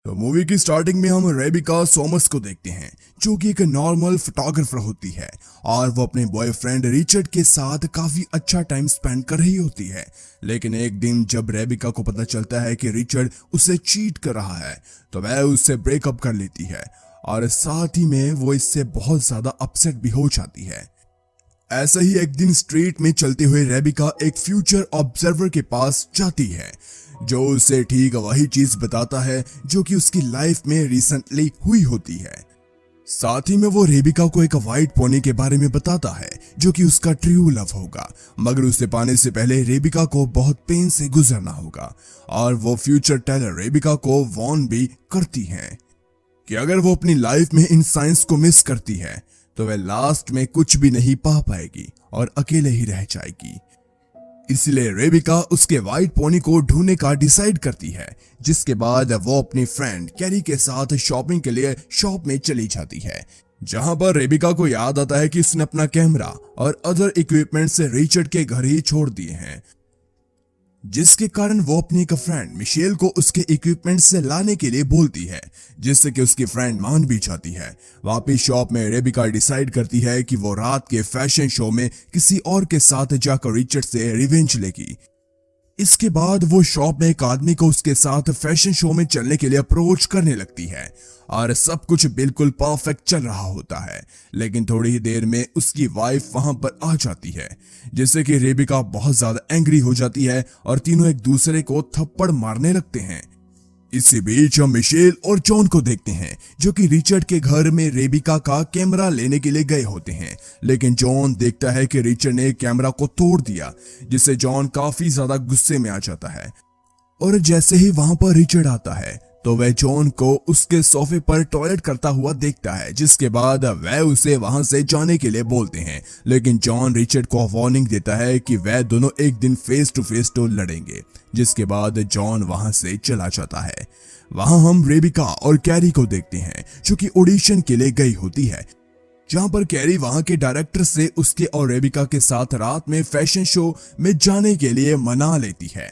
तो मूवी की स्टार्टिंग में हम रेबिका सोमस को देखते हैं, जो कि एक नॉर्मल फोटोग्राफर होती है और वो अपने बॉयफ्रेंड रिचर्ड के साथ काफी अच्छा टाइम स्पेंड कर रही होती है। लेकिन एक दिन जब रेबिका को पता चलता है कि रिचर्ड उसे चीट कर रहा है, तो वह उससे ब्रेकअप कर लेती है और साथ ही में वो इससे बहुत ज्यादा अपसेट भी हो जाती है। ऐसा ही एक दिन स्ट्रीट में चलते हुए रेबिका एक फ्यूचर ऑब्जर्वर के पास जाती है, जो उसे ठीक वही चीज बताता है जो कि उसकी लाइफ में रिसेंटली हुई होती है। साथ ही में वो रेबिका को एक वाइट पोनी के बारे में बताता है, जो कि उसका ट्रू लव होगा, मगर उसे पाने से पहले रेबिका को बहुत पेन से गुजरना होगा। और वो फ्यूचर टेलर रेबिका को वॉर्न भी करती हैं कि अगर वो अपनी लाइफ में इन साइंस को मिस करती है तो वह लास्ट में कुछ भी नहीं पा पाएगी और अकेले ही रह जाएगी। इसलिए रेबिका उसके व्हाइट पोनी को ढूंढने का डिसाइड करती है, जिसके बाद वो अपनी फ्रेंड कैरी के साथ शॉपिंग के लिए शॉप में चली जाती है, जहां पर रेबिका को याद आता है कि उसने अपना कैमरा और अदर इक्विपमेंट से रिचर्ड के घर ही छोड़ दिए हैं, जिसके कारण वो अपनी एक फ्रेंड मिशेल को उसके इक्विपमेंट से लाने के लिए बोलती है, जिससे कि उसकी फ्रेंड मान भी जाती है। वापिस शॉप में रेबिका डिसाइड करती है कि वो रात के फैशन शो में किसी और के साथ जाकर रिचर्ड से रिवेंज लेगी। इसके बाद वो शॉप में एक आदमी को उसके साथ फैशन शो में चलने के लिए अप्रोच करने लगती है और सब कुछ बिल्कुल परफेक्ट चल रहा होता है। लेकिन थोड़ी ही देर में उसकी वाइफ वहां पर आ जाती है, जिससे कि रेबिका बहुत ज्यादा एंग्री हो जाती है और तीनों एक दूसरे को थप्पड़ मारने लगते हैं। इसी बीच हम मिशेल और जॉन को देखते हैं, जो कि रिचर्ड के घर में रेबिका का कैमरा लेने के लिए गए होते हैं। लेकिन जॉन देखता है कि रिचर्ड ने कैमरा को तोड़ दिया, जिससे जॉन काफी ज्यादा गुस्से में आ जाता है। और जैसे ही वहां पर रिचर्ड आता है तो वह जॉन को उसके सोफे पर टॉयलेट करता हुआ देखता है, जिसके बाद वह उसे वहां से जाने के लिए बोलते हैं। लेकिन जॉन रिचर्ड को वार्निंग देता है कि वह दोनों एक दिन फेस टू फेस तो लड़ेंगे, जिसके बाद जॉन वहां से चला जाता है। वहां हम रेबिका और कैरी को देखते हैं, जो कि ऑडिशन के लिए गई होती है, जहां पर कैरी वहां के डायरेक्टर से उसके और रेबिका के साथ रात में फैशन शो में जाने के लिए मना लेती है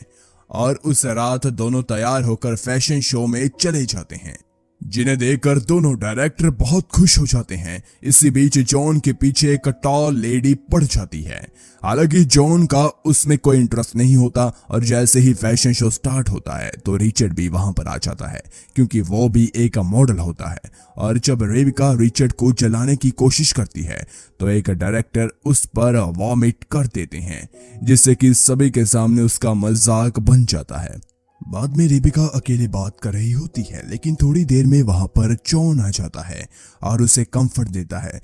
और उस रात दोनों तैयार होकर फैशन शो में चले जाते हैं, जिन्हें देखकर दोनों डायरेक्टर बहुत खुश हो जाते हैं। इसी बीच जॉन के पीछे एक टॉल लेडी पड़ जाती है। हालांकि जॉन का उसमें कोई इंटरेस्ट नहीं होता और जैसे ही फैशन शो स्टार्ट होता है तो रिचर्ड भी वहां पर आ जाता है, क्योंकि वो भी एक मॉडल होता है। और जब रेबिका रिचर्ड को जलाने की कोशिश करती है तो एक डायरेक्टर उस पर वॉमिट कर देते हैं, जिससे कि सभी के सामने उसका मजाक बन जाता है। बाद में रेबिका अकेले बात कर रही होती है, लेकिन थोड़ी देर में वहां पर जॉन आ जाता है और उसे कंफर्ट देता है,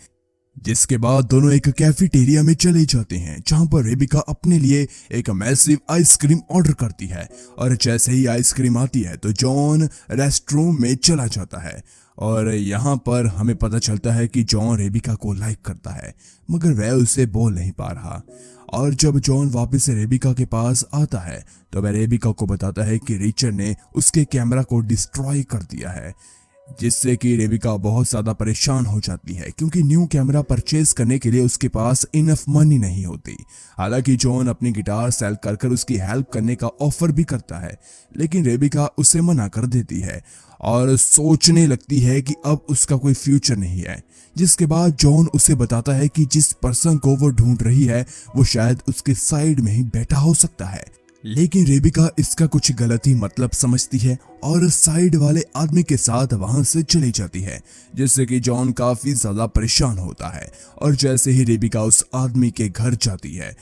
जिसके बाद दोनों एक कैफेटेरिया में चले जाते हैं, जहां पर रेबिका अपने लिए एक मैसिव आइसक्रीम ऑर्डर करती है। और जैसे ही आइसक्रीम आती है तो जॉन रेस्टरूम में चला जाता है और यहाँ पर हमें पता चलता है कि जॉन रेबिका को लाइक करता है, मगर वह उसे बोल नहीं पा रहा। और जब जॉन वापस से रेबिका के पास आता है तो वह रेबिका को बताता है कि रिचर्ड ने उसके कैमरा को डिस्ट्रॉय कर दिया है, जिससे कि रेबिका बहुत ज्यादा परेशान हो जाती है, क्योंकि न्यू कैमरा परचेज करने के लिए उसके पास इनफ मनी नहीं होती। हालांकि जॉन अपनी गिटार सेल कर उसकी हेल्प करने का ऑफर भी करता है, लेकिन रेबिका उसे मना कर देती है और सोचने लगती है कि अब उसका कोई फ्यूचर नहीं है। जिसके बाद जॉन उसे बताता है कि जिस पर्सन को वो ढूंढ रही है वो शायद उसके साइड में ही बैठा हो सकता है। लेकिन रेबिका इसका कुछ गलत ही मतलब समझती है और साइड वाले आदमी के साथ वहां से चली जाती है, जिससे कि जॉन काफी ज्यादा परेशान होता है। और जैसे ही रेबिका उस आदमी के घर जाती है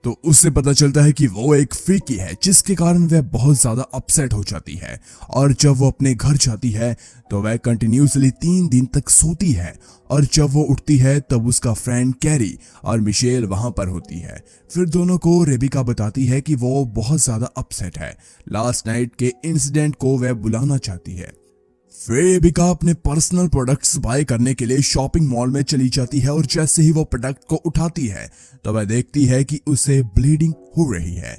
तो उससे पता चलता है कि वो एक फ्रीकी है, जिसके कारण वह बहुत ज्यादा अपसेट हो जाती है। और जब वो अपने घर जाती है तो वह कंटिन्यूसली 3 दिन तक सोती है, और जब वो उठती है तब उसका फ्रेंड कैरी और मिशेल वहां पर होती है। फिर दोनों को रेबिका बताती है कि वो बहुत ज्यादा अपसेट है, लास्ट नाइट के इंसिडेंट को वह बुलाना चाहती है। फिर रेबिका अपने पर्सनल प्रोडक्ट्स बाय करने के लिए शॉपिंग मॉल में चली जाती है और जैसे ही वो प्रोडक्ट को उठाती है तो वह देखती है कि उसे ब्लीडिंग हो रही है,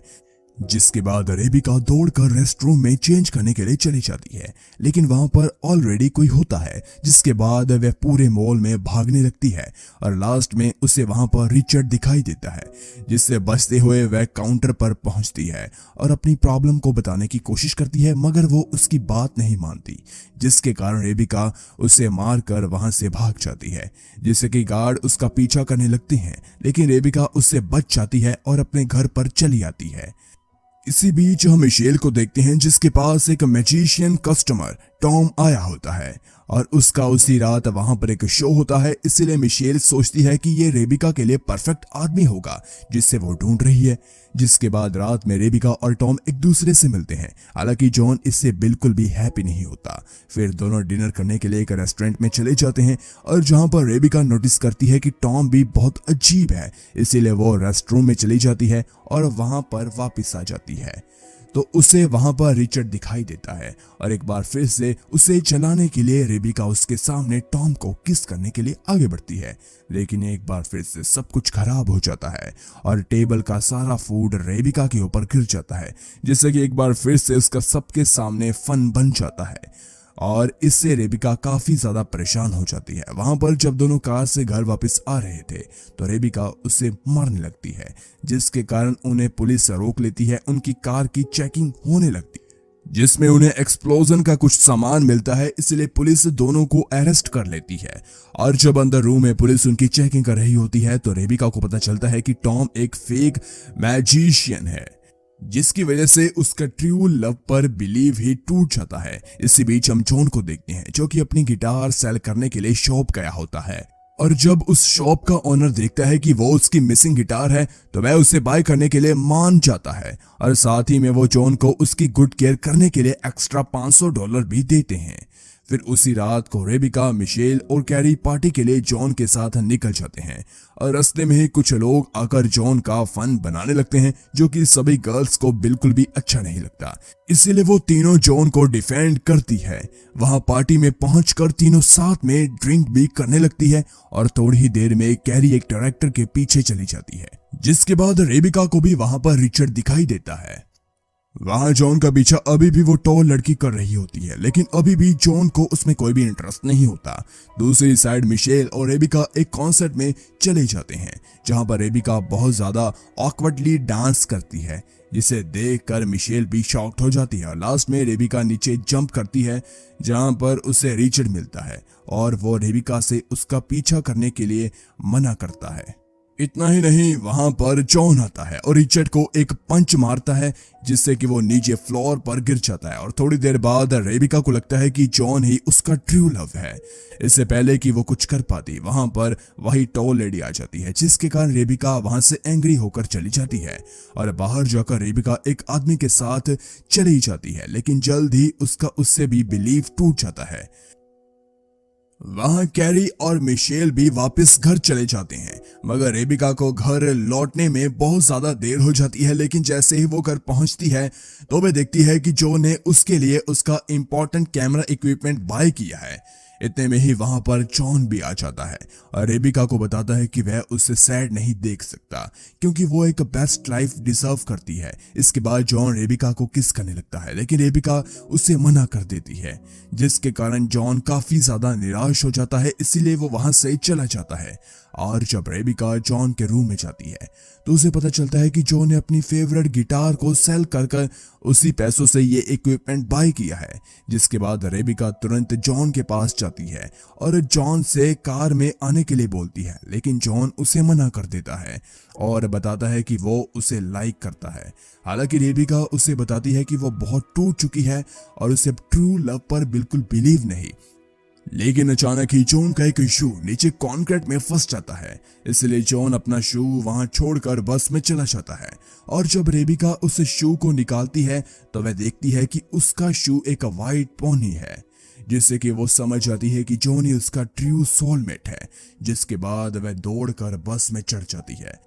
जिसके बाद रेबिका दौड़कर रेस्ट रूम में चेंज करने के लिए चली जाती है, लेकिन वहां पर ऑलरेडी कोई होता है, जिसके बाद वह पूरे मॉल में भागने लगती है और लास्ट में उसे वहां पर रिचर्ड दिखाई देता है, जिससे बचते हुए वह काउंटर पर पहुंचती है और अपनी प्रॉब्लम को बताने की कोशिश करती है, मगर वो उसकी बात नहीं मानती, जिसके कारण रेबिका उसे मारकर वहां से भाग जाती है, जिससे कि गार्ड उसका पीछा करने लगते हैं, लेकिन रेबिका उससे बच जाती है और अपने घर पर चली आती है। इसी बीच हम मिशेल को देखते हैं, जिसके पास एक मैजिशियन कस्टमर टॉम आया होता है और उसका उसी रात वहां पर एक शो होता है, इसलिए मिशेल सोचती है कि ये रेबिका के लिए परफेक्ट आदमी होगा जिससे वो ढूंढ रही है। जिसके बाद रात में रेबिका और टॉम एक दूसरे से मिलते हैं, हालांकि जॉन इससे बिल्कुल भी हैप्पी नहीं होता। फिर दोनों डिनर करने के लिए एक रेस्टोरेंट में चले जाते हैं और जहां पर रेबिका नोटिस करती है कि टॉम भी बहुत अजीब है, इसीलिए वो रेस्टरूम में चली जाती है और वहां पर वापस आ जाती है। तो उसे वहां पर रिचर्ड दिखाई देता है और एक बार फिर से उसे चलाने के लिए रेबिका उसके सामने टॉम को किस करने के लिए आगे बढ़ती है, लेकिन एक बार फिर से सब कुछ खराब हो जाता है और टेबल का सारा फूड रेबिका के ऊपर गिर जाता है, जिससे कि एक बार फिर से उसका सबके सामने फन बन जाता है और इससे रेबिका काफी ज्यादा परेशान हो जाती है। वहां पर जब दोनों कार से घर वापस आ रहे थे तो रेबिका उससे मारने लगती है, जिसके कारण उन्हें पुलिस रोक लेती है। उनकी कार की चेकिंग होने लगती है, जिसमें उन्हें एक्सप्लोजन का कुछ सामान मिलता है, इसलिए पुलिस दोनों को अरेस्ट कर लेती है। और जब अंदर रूम में पुलिस उनकी चेकिंग कर रही होती है तो रेबिका को पता चलता है कि टॉम एक फेक मैजिशियन है, जिसकी वजह से उसका ट्रू लव पर बिलीव ही टूट जाता है। इसी बीच हम जॉन को देखते हैं, जो कि अपनी गिटार सेल करने के लिए शॉप गया होता है और जब उस शॉप का ओनर देखता है कि वो उसकी मिसिंग गिटार है तो वह उसे बाय करने के लिए मान जाता है और साथ ही में वो जॉन को उसकी गुड केयर करने के लिए एक्स्ट्रा $500 भी देते हैं। फिर उसी रात को रेबिका, मिशेल और कैरी पार्टी के लिए जॉन के साथ निकल जाते हैं और रास्ते में ही कुछ लोग आकर जॉन का फन बनाने लगते हैं, जो कि सभी गर्ल्स को बिल्कुल भी अच्छा नहीं लगता। इसीलिए वो तीनों जॉन को डिफेंड करती है। वहां पार्टी में पहुंचकर तीनों साथ में ड्रिंक भी करने लगती है और थोड़ी ही देर में कैरी एक डायरेक्टर के पीछे चली जाती है, जिसके बाद रेबिका को भी वहां पर रिचर्ड दिखाई देता है। वहां जॉन का पीछा अभी भी वो टॉल लड़की कर रही होती है, लेकिन अभी भी जॉन को उसमें कोई भी इंटरेस्ट नहीं होता। दूसरी साइड मिशेल और रेबिका एक कॉन्सर्ट में चले जाते हैं, जहां पर रेबिका बहुत ज्यादा ऑकवर्डली डांस करती है, जिसे देखकर मिशेल भी शॉक्ड हो जाती है और लास्ट में रेबिका नीचे जंप करती है, जहां पर उसे रिचर्ड मिलता है और वो रेबिका से उसका पीछा करने के लिए मना करता है। इतना ही नहीं, वहां पर जॉन आता है और रिचर्ड को एक पंच मारता है, जिससे कि वो नीचे फ्लोर पर गिर जाता है और थोड़ी देर बाद रेबिका को लगता है कि जॉन ही उसका ट्रू लव है। इससे पहले कि वो कुछ कर पाती, वहां पर वही टॉल लेडी आ जाती है, जिसके कारण रेबिका वहां से एंग्री होकर चली जाती है और बाहर जाकर रेबिका एक आदमी के साथ चली जाती है, लेकिन जल्द ही उसका उससे भी बिलीव टूट जाता है। वहां कैरी और मिशेल भी वापस घर चले जाते हैं, मगर रेबिका को घर लौटने में बहुत ज्यादा देर हो जाती है। लेकिन जैसे ही वो घर पहुंचती है तो वह देखती है कि जो ने उसके लिए उसका इंपॉर्टेंट कैमरा इक्विपमेंट बाय किया है। इतने में ही वहां पर जॉन भी आ जाता है और रेबिका को बताता है कि वह उससे सैड नहीं देख सकता, क्योंकि वो एक बेस्ट लाइफ डिजर्व करती है। इसके बाद जॉन रेबिका को किस करने लगता है, लेकिन रेबिका उसे मना कर देती है, जिसके कारण जॉन काफी ज्यादा निराश हो जाता है। इसीलिए वो वहां से चला जाता है और जब रेबिका जॉन के रूम में जाती है तो उसे पता चलता है कि जॉन ने अपनी फेवरेट गिटार को सेल कर उसी पैसों से ये इक्विपमेंट बाय किया है। जिसके बाद रेबिका तुरंत जॉन के पास जाती है और जॉन से कार में आने के लिए बोलती है, लेकिन जॉन उसे मना कर देता है और बताता है कि वो उसे लाइक करता है। हालांकि रेबिका उसे बताती है कि वो बहुत टूट चुकी है और उसे ट्रू लव पर बिल्कुल बिलीव नहीं। लेकिन अचानक ही जॉन का एक शू नीचे कॉन्क्रीट में फंस जाता है, इसलिए जॉन अपना शू वहां छोड़कर बस में चला जाता है और जब रेबिका उस शू को निकालती है तो वह देखती है कि उसका शू एक वाइट पोनी है, जिससे कि वो समझ जाती है कि जॉन ही उसका ट्रू सोलमेट है। जिसके बाद वह दौड़कर बस में चढ़ जाती है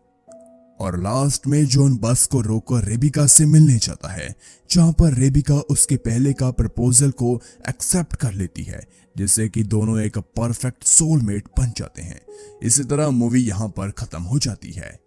और लास्ट में जॉन बस को रोककर रेबिका से मिलने जाता है, जहां पर रेबिका उसके पहले का प्रपोजल को एक्सेप्ट कर लेती है, जिससे कि दोनों एक परफेक्ट सोलमेट बन जाते हैं। इसी तरह मूवी यहां पर खत्म हो जाती है।